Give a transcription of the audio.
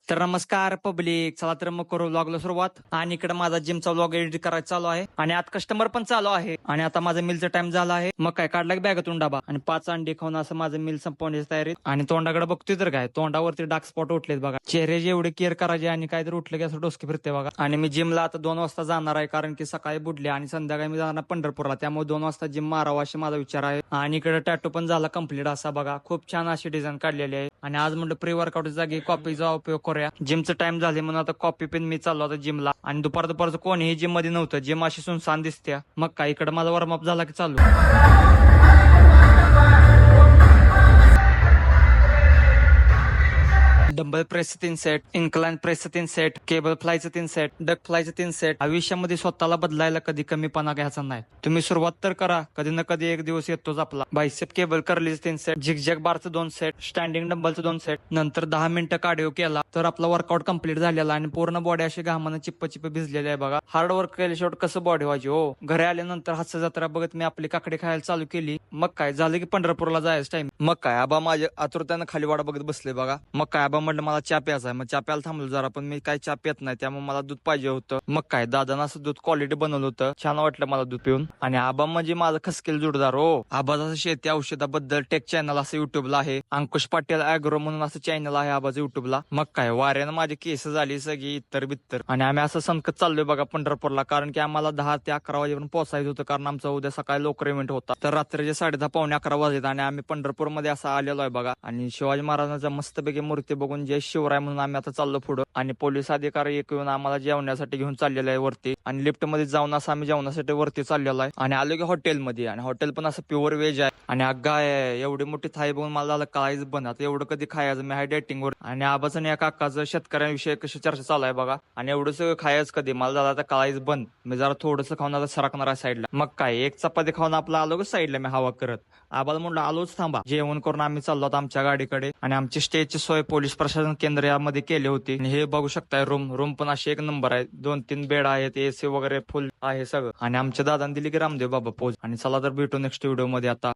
तर नमस्कार पब्लिक, चला तर मग करू व्लॉगला सुरुवात. आणि इकडे माझा जिमचा व्लॉग एडिट करायचा चालू आहे आणि आज कस्टमर पण चालू आहे. आणि आता माझा मिलचा टाइम झाला आहे. मग काय काढला की बॅगातून डबा आणि 5 अंडी खाऊन असं माझं मिल संपवण्याची तयारी. आणि तोंडाकडे बघतोय तर काय तोंडावरती डार्क स्पॉट उठलेत बघा. चेहऱ्याची एवढी केअर करायची आणि काहीतरी उठलं की असं डोसकी फिरते बघा. आणि मी जिमला आता 2 वाजता जाणार आहे, कारण की सकाळी बुडले आणि संध्याकाळी मी जाणार पंढरपूरला, त्यामुळे 2 वाजता जिम मारावं अशी माझा विचार आहे. आणि इकडे टॅटू पण झाला कम्प्लीट असा बघा. खूप छान अशी डिझाईन काढलेली आहे. आणि आज म्हणलं प्री वर्कआउट जागी कॉफीचा उपयोग करूया. जिमचं टाइम झाले म्हणून आता कॉफी पिन मी चाललो आता जिमला. आणि दुपारचं कोणीही जिम मध्ये नव्हतं. जिम अशी सुनसान दिसते. मग काय इकडे माझा वॉर्मअप झाला की चालू. Dumbbell press 3 set, incline press 3 set, cable फ्लायचं 3 सेट, डक फ्लायचं 3 सेट. आयुष्यामध्ये स्वतःला बदलायला कधी कमीपणा घ्यायचा नाही. तुम्ही सुरुवात तर करा, कधी ना कधी एक दिवस येतोच आपला. बायसेप केबल कर्लीचं 3 सेट, झिगझॅग बारचं 2 सेट, स्टँडिंग डंबलचं 2 सेट. नंतर 10 मिनिटं कार्डिओ केला तर आपला वर्कआउट कम्प्लीट झालेला आणि पूर्ण बॉडी अशी घामानं चिप्प भिजलेली आहे बघा. हार्ड वर्क केल्याशिवाय कसं बॉडी व्हायची हो. घरी आल्यानंतर हास्य जत्रा बघत मी आपली काकडे खायला चालू केली. मग काय झालं की पंढरपूरला जायचं टाइम. मग काय आबा माझ्या आतुरतेनं खाली वाडा बघत बसले बघा. मग काय आबा म्हटलं मला चहा प्यायचा आहे. मग चहा प्यायला थांबलो जरा, पण मी काय चहा पित नाही, त्यामुळे मला दूध पाहिजे होतं. मग काय दादानं असं दूध क्वालिटी बनवलं होतं, छान वाटलं मला दूध पिऊन. आणि आबा म्हणजे माझं खसकेल जोडदार हो. आबाचं शेती औषधाबद्दल टेक चॅनल असं युट्यूबला आहे. अंकुश पाटील अॅग्रो म्हणून असं चॅनल आहे आबाचं युट्यूबला. मग काय वाऱ्यानं माझी केस झाली सगळी इतर बित्तर. आणि आम्ही असं संकट चाललोय बघा पंढरपूरला, कारण की आम्हाला 10 ते 11 वाजेपर्यंत पोहोचायचं होतं, कारण आमचा उद्या सकाळी लवकर इव्हेंट होता. तर रात्रीचे 10:30 पावणे 11 वाजलेत आणि आम्ही पंढरपूरमध्ये असं आलेलो आहे बघा. आणि शिवाजी महाराजांच्या मस्तपैकी मूर्ती बघून जय शिवराय म्हणून आम्ही आता चाललो पुढं. आणि पोलीस अधिकारी एक येऊन आम्हाला जेवण्यासाठी घेऊन चाललेला आहे वरती. आणि लिफ्ट मध्ये जाऊन असं आम्ही जेवणासाठी वरती चाललेलो आहे. आणि आलो की हॉटेलमध्ये, आणि हॉटेल पण असं प्युअर व्हेज आहे. आणि अग्गा एवढी मोठी थाळी बघून मला झालं काळीच बन. आता एवढं कधी खायचं, मी हाय डेटिंग वर. आणि आबाचं आणि या काकाचं शेतकऱ्यांविषयी कशी चर्चा चालू आहे बघा. आणि एवढंच खायचं कधी, मला झालं आता काळीच बंद. मी जरा थोडंसं खाऊन आता सरकणार आहे साईडला. मग काय एक चपाती खाऊन आपला आलो साईडला मी हवा करत. आबाला म्हणलं आलोच थांबा. जेवण करून आम्ही चाललो आमच्या गाडीकडे. आणि आमची स्टेजची सोय पोलीस प्रशासन केंद्र यामध्ये केली होती. आणि हे बघू शकताय रूम पण अशी एक नंबर आहे. 2-3 बेड आहेत, एसी वगैरे फुल आहे सगळं. आणि आमच्या दादाने दिली की रामदेव बाबा पोज. आणि चला तर भेटू नेक्स्ट व्हिडिओ मध्ये आता.